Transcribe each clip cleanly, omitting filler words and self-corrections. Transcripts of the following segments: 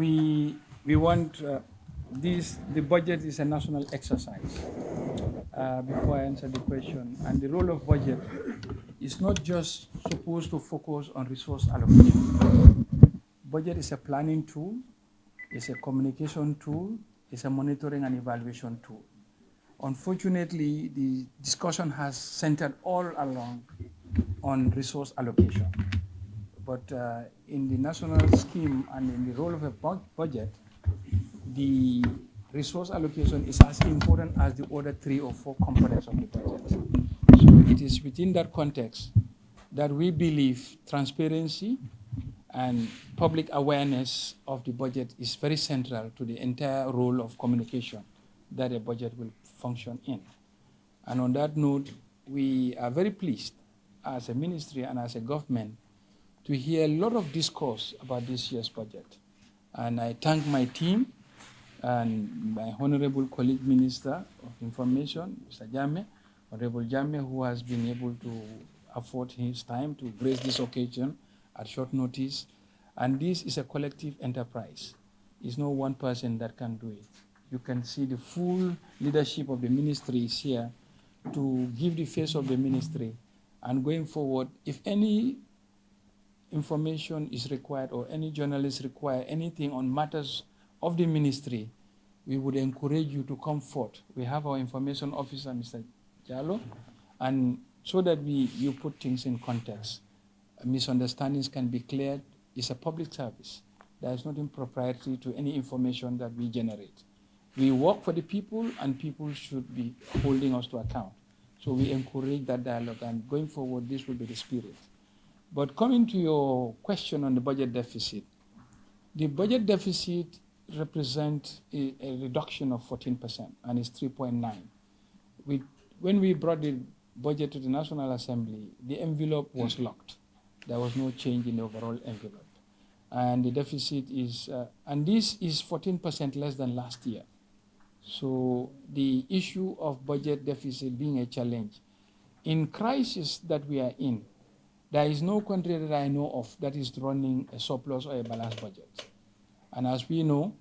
we want the budget is a national exercise. Before I answer the question, and the role of budget is not just supposed to focus on resource allocation. Budget is a planning tool, it's a communication tool, it's a monitoring and evaluation tool. Unfortunately, the discussion has centered all along on resource allocation. But in the national scheme and in the role of a budget, the resource allocation is as important as the other 3 or 4 components of the budget. So it is within that context that we believe transparency and public awareness of the budget is very central to the entire role of communication that a budget will function in. And on that note, we are very pleased as a ministry and as a government to hear a lot of discourse about this year's budget. And I thank my team and my honorable colleague Minister of Information, Mr. Jame, Honorable Jame, who has been able to afford his time to grace this occasion at short notice. And this is a collective enterprise. It's not one person that can do it. You can see the full leadership of the ministry is here to give the face of the ministry. And going forward, if any information is required or any journalists require anything on matters of the ministry, we would encourage you to come forth. We have our information officer, Mr. Jallo, and so that you put things in context. Misunderstandings can be cleared. It's a public service. There is nothing proprietary to any information that we generate. We work for the people, and people should be holding us to account. So we encourage that dialogue, and going forward, this will be the spirit. But coming to your question on the budget deficit, the budget deficit represents a reduction of 14%, and it's 3.9. When we brought the budget to the National Assembly, the envelope was locked. There was no change in the overall envelope. And the deficit is, and this is 14% less than last year. So the issue of budget deficit being a challenge, in crisis that we are in, there is no country that I know of that is running a surplus or a balanced budget. And as we know,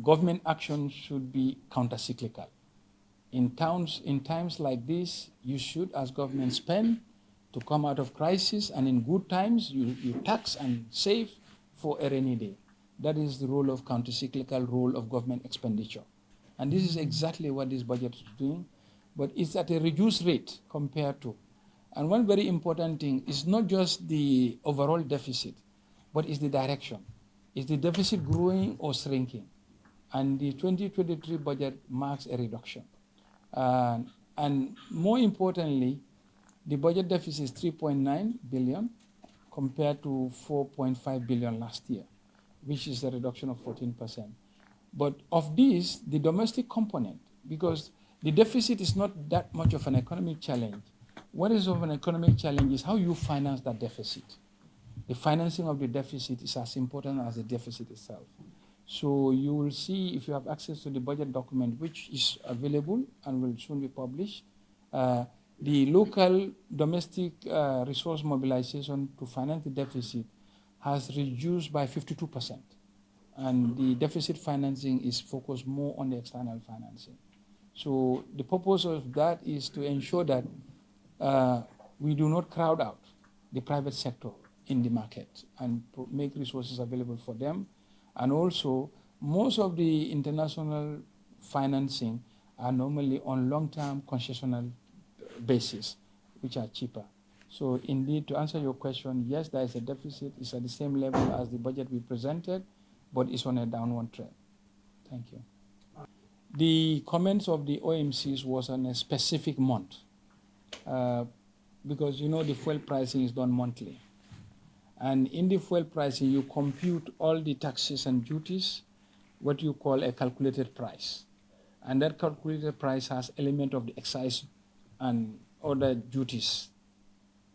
government action should be counter-cyclical. In times like this, you should, as government, spend to come out of crisis, and in good times, you tax and save for a rainy day. That is the role of counter-cyclical role of government expenditure. And this is exactly what this budget is doing, but it's at a reduced rate compared to. And one very important thing is not just the overall deficit, but it's the direction. Is the deficit growing or shrinking? And the 2023 budget marks a reduction. And more importantly, the budget deficit is 3.9 billion compared to 4.5 billion last year, which is a reduction of 14%. But of this, the domestic component, because the deficit is not that much of an economic challenge. What is of an economic challenge is how you finance that deficit. The financing of the deficit is as important as the deficit itself. So you will see, if you have access to the budget document, which is available and will soon be published, the local domestic resource mobilization to finance the deficit has reduced by 52%. And the deficit financing is focused more on the external financing. So the purpose of that is to ensure that we do not crowd out the private sector in the market and make resources available for them. And also, most of the international financing are normally on long-term concessional basis, which are cheaper. So indeed, to answer your question, yes, there is a deficit. It's at the same level as the budget we presented, but it's on a downward trend. Thank you. The comments of the OMCs was on a specific month, because you know the fuel pricing is done monthly. And in the fuel pricing, you compute all the taxes and duties, what you call a calculated price. And that calculated price has element of the excise and other duties,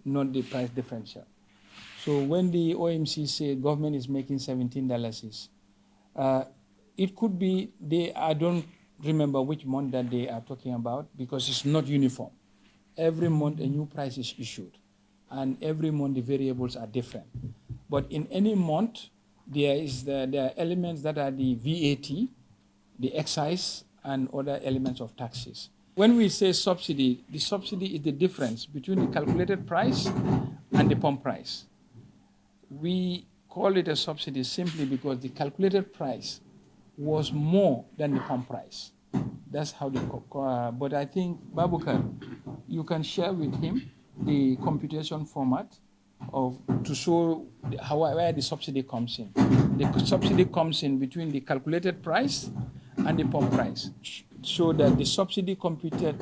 not the price differential. So when the OMC say government is making $17, it could be, I don't remember which month that they are talking about, because it's not uniform. Every month a new price is issued, and every month the variables are different. But in any month, there are elements that are the VAT, the excise, and other elements of taxes. When we say subsidy, the subsidy is the difference between the calculated price and the pump price. We call it a subsidy simply because the calculated price was more than the pump price. That's how but I think, Babukar, you can share with him the computation format to show where the subsidy comes in. The subsidy comes in between the calculated price and the pump price, so that the subsidy computed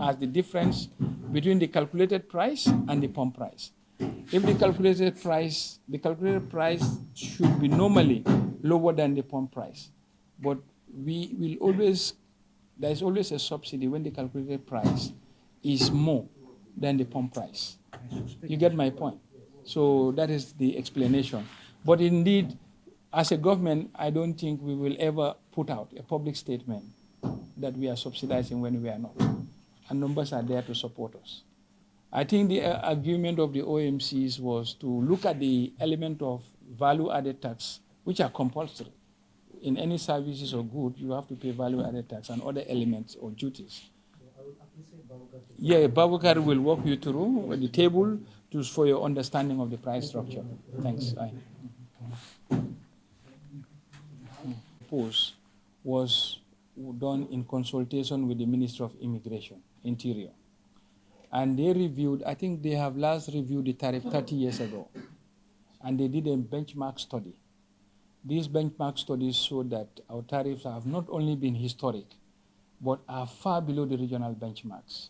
as the difference between the calculated price and the pump price. If the calculated price should be normally lower than the pump price, but there is always a subsidy when the calculated price is more than the pump price. You get my point? So that is the explanation. But indeed, as a government, I don't think we will ever put out a public statement that we are subsidizing when we are not. And numbers are there to support us. I think the argument of the OMCs was to look at the element of value-added tax, which are compulsory. In any services or good, you have to pay value-added tax and other elements or duties. Yeah, Babukar will walk you through the table for your understanding of the price structure. Thanks. Post was done in consultation with the Ministry of Immigration, Interior. And they reviewed, I think they have last reviewed the tariff 30 years ago. And they did a benchmark study. These benchmark studies show that our tariffs have not only been historic, but are far below the regional benchmarks.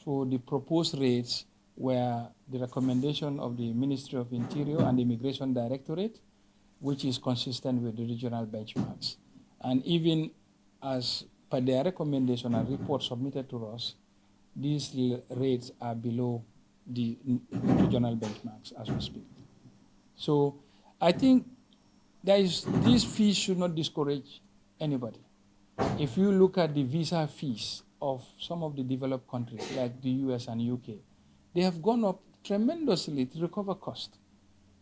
So the proposed rates were the recommendation of the Ministry of Interior and the Immigration Directorate, which is consistent with the regional benchmarks. And even as per their recommendation and report submitted to us, these rates are below the regional benchmarks as we speak. So I think these fees should not discourage anybody. If you look at the visa fees of some of the developed countries like the US and UK, they have gone up tremendously to recover cost.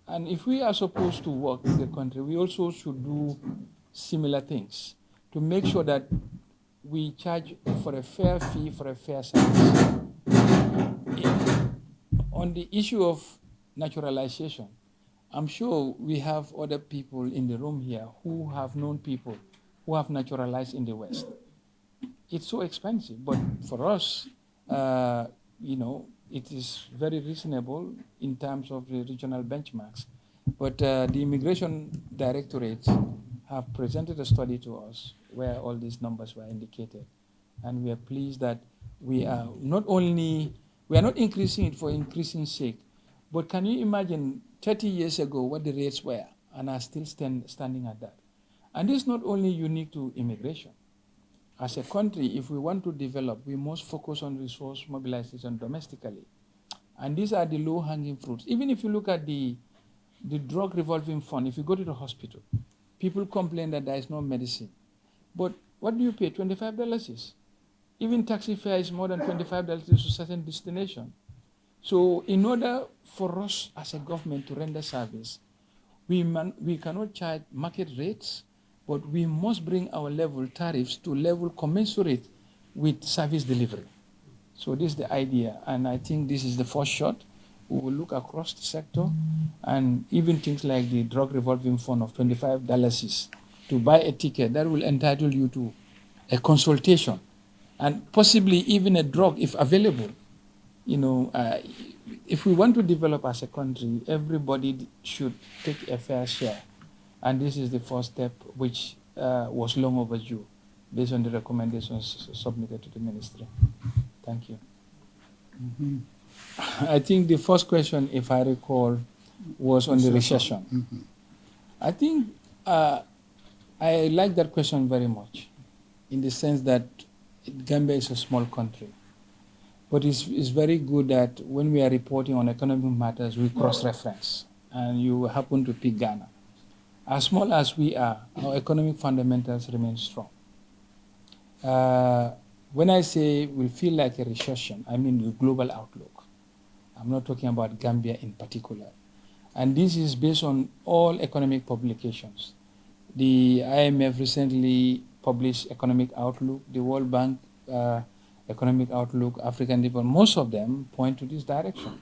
And if we are supposed to work in the country, we also should do similar things to make sure that we charge for a fair fee for a fair service. On the issue of naturalization, I'm sure we have other people in the room here who have known people who have naturalized in the West. It's so expensive, but for us, it is very reasonable in terms of the regional benchmarks. But the Immigration Directorate have presented a study to us where all these numbers were indicated. And we are pleased that we are not increasing it for increasing sake, but can you imagine 30 years ago what the rates were and are still standing at that? And this is not only unique to immigration. As a country, if we want to develop, we must focus on resource mobilization domestically. And these are the low-hanging fruits. Even if you look at the drug revolving fund, if you go to the hospital, people complain that there is no medicine. But what do you pay? $25? Even taxi fare is more than $25 to a certain destination. So in order for us as a government to render service, we cannot charge market rates, but we must bring our level tariffs to level commensurate with service delivery. So this is the idea, and I think this is the first shot. We will look across the sector, and even things like the drug revolving fund of $25 to buy a ticket, that will entitle you to a consultation, and possibly even a drug if available. If we want to develop as a country, everybody should take a fair share. And this is the first step, which was long overdue, based on the recommendations submitted to the ministry. Thank you. Mm-hmm. I think the first question, if I recall, was on the recession. Mm-hmm. I think I like that question very much, in the sense that Gambia is a small country. But it's very good that when we are reporting on economic matters, we cross-reference, and you happen to pick Ghana. As small as we are, our economic fundamentals remain strong. When I say we feel like a recession, I mean the global outlook. I'm not talking about Gambia in particular. And this is based on all economic publications. The IMF recently published Economic Outlook, the World Bank Economic Outlook, African Development, most of them point to this direction.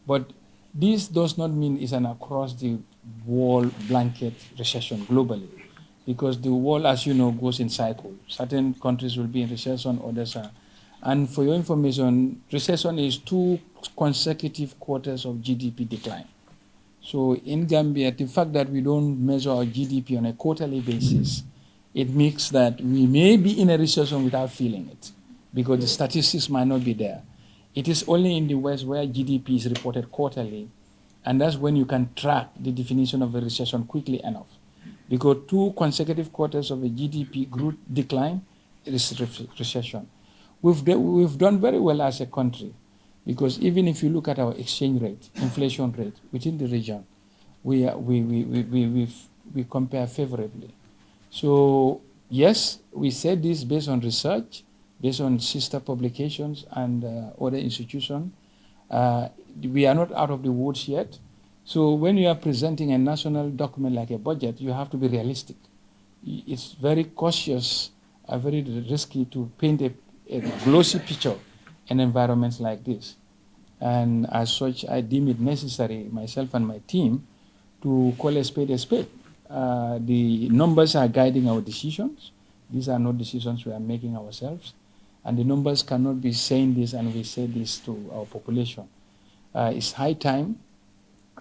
But this does not mean it's an across the world blanket recession globally, because the world, as you know, goes in cycles. Certain countries will be in recession, others are. And for your information, recession is 2 consecutive quarters of GDP decline. So in Gambia, the fact that we don't measure our GDP on a quarterly basis, it makes that we may be in a recession without feeling it, because the statistics might not be there. It is only in the West where GDP is reported quarterly, and that's when you can track the definition of a recession quickly enough. Because 2 consecutive quarters of a GDP growth decline, it is recession. We've done very well as a country, because even if you look at our exchange rate, inflation rate within the region, we compare favorably. So yes, we said this based on research, based on sister publications and other institutions. We are not out of the woods yet. So when you are presenting a national document like a budget, you have to be realistic. It's very cautious, very risky to paint a glossy picture in environments like this. And as such, I deem it necessary, myself and my team, to call a spade a spade. The numbers are guiding our decisions. These are not decisions we are making ourselves. And the numbers cannot be saying this and we say this to our population. It's high time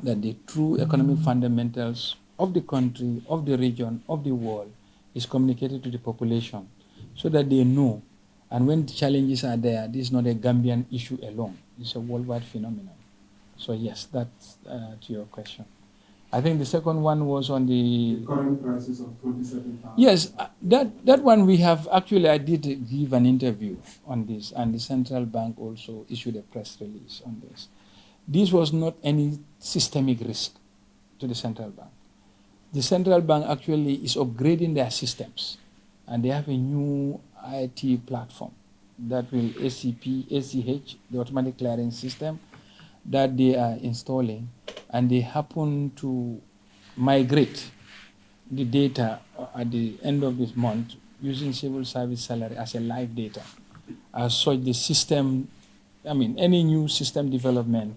that the true economic fundamentals of the country, of the region, of the world is communicated to the population so that they know. And when the challenges are there, this is not a Gambian issue alone. It's a worldwide phenomenon. So yes, that's to your question. I think the second one was on the current prices of 27,000. Yes, that one we have actually, I did give an interview on this, and the central bank also issued a press release on this. This was not any systemic risk to the central bank. The central bank actually is upgrading their systems, and they have a new IT platform that will ACH, the automatic clearing system, that they are installing, and they happen to migrate the data at the end of this month using civil service salary as a live data. As such, the system, any new system development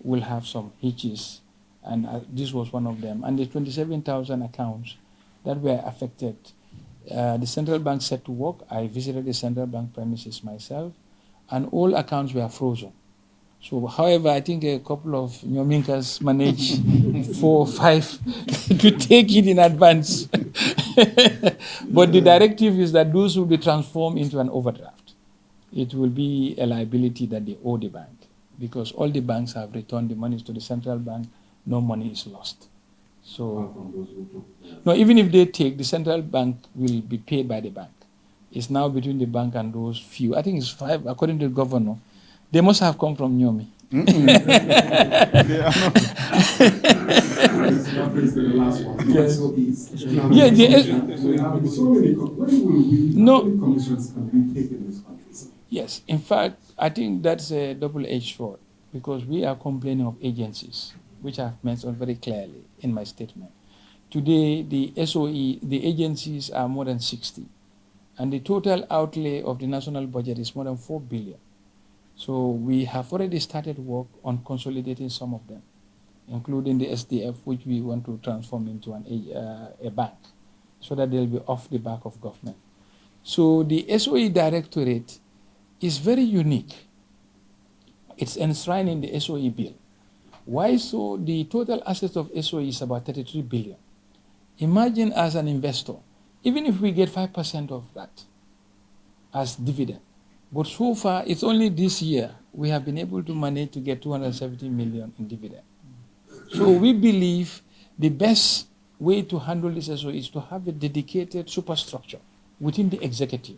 will have some hitches, and this was one of them. And the 27,000 accounts that were affected, the central bank set to work. I visited the central bank premises myself, and all accounts were frozen. So, however, I think a couple of Nyominkas managed 4 or 5 to take it in advance. But the directive is that those will be transformed into an overdraft. It will be a liability that they owe the bank, because all the banks have returned the monies to the central bank. No money is lost. So, no, even if they take, the central bank will be paid by the bank. It's now between the bank and those few. I think it's 5, according to the governor. They must have come from Nyomi. Yes. No. Yes. In fact, I think that's a double-edged sword, because we are complaining of agencies, which I've mentioned very clearly in my statement. Today, the SOE, the agencies are more than 60, and the total outlay of the national budget is more than 4 billion. So we have already started work on consolidating some of them, including the SDF, which we want to transform into a bank, so that they'll be off the back of government. So the SOE Directorate is very unique. It's enshrined in the SOE bill. Why so? The total assets of SOE is about 33 billion. Imagine as an investor, even if we get 5% of that as dividend, but so far, it's only this year we have been able to manage to get 270 million in dividend. So we believe the best way to handle this SOE is to have a dedicated superstructure within the executive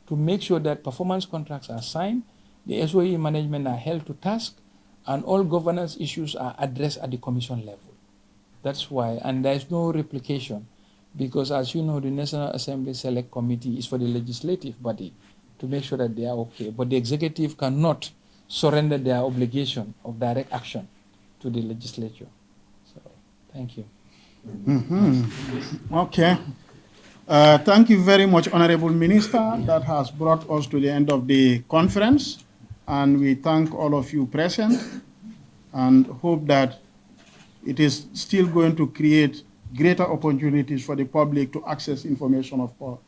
to make sure that performance contracts are signed, the SOE management are held to task, and all governance issues are addressed at the commission level. That's why, and there's no replication, because as you know, the National Assembly Select Committee is for the legislative body to make sure that they are okay, but the executive cannot surrender their obligation of direct action to the legislature. Thank you. Okay. Thank you very much, Honorable Minister. That has brought us to the end of the conference. And we thank all of you present and hope that it is still going to create greater opportunities for the public to access information of our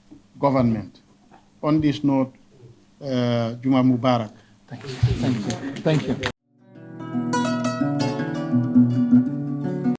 government. On this note, Juma Mubarak. Thank you. Thank you. Thank you.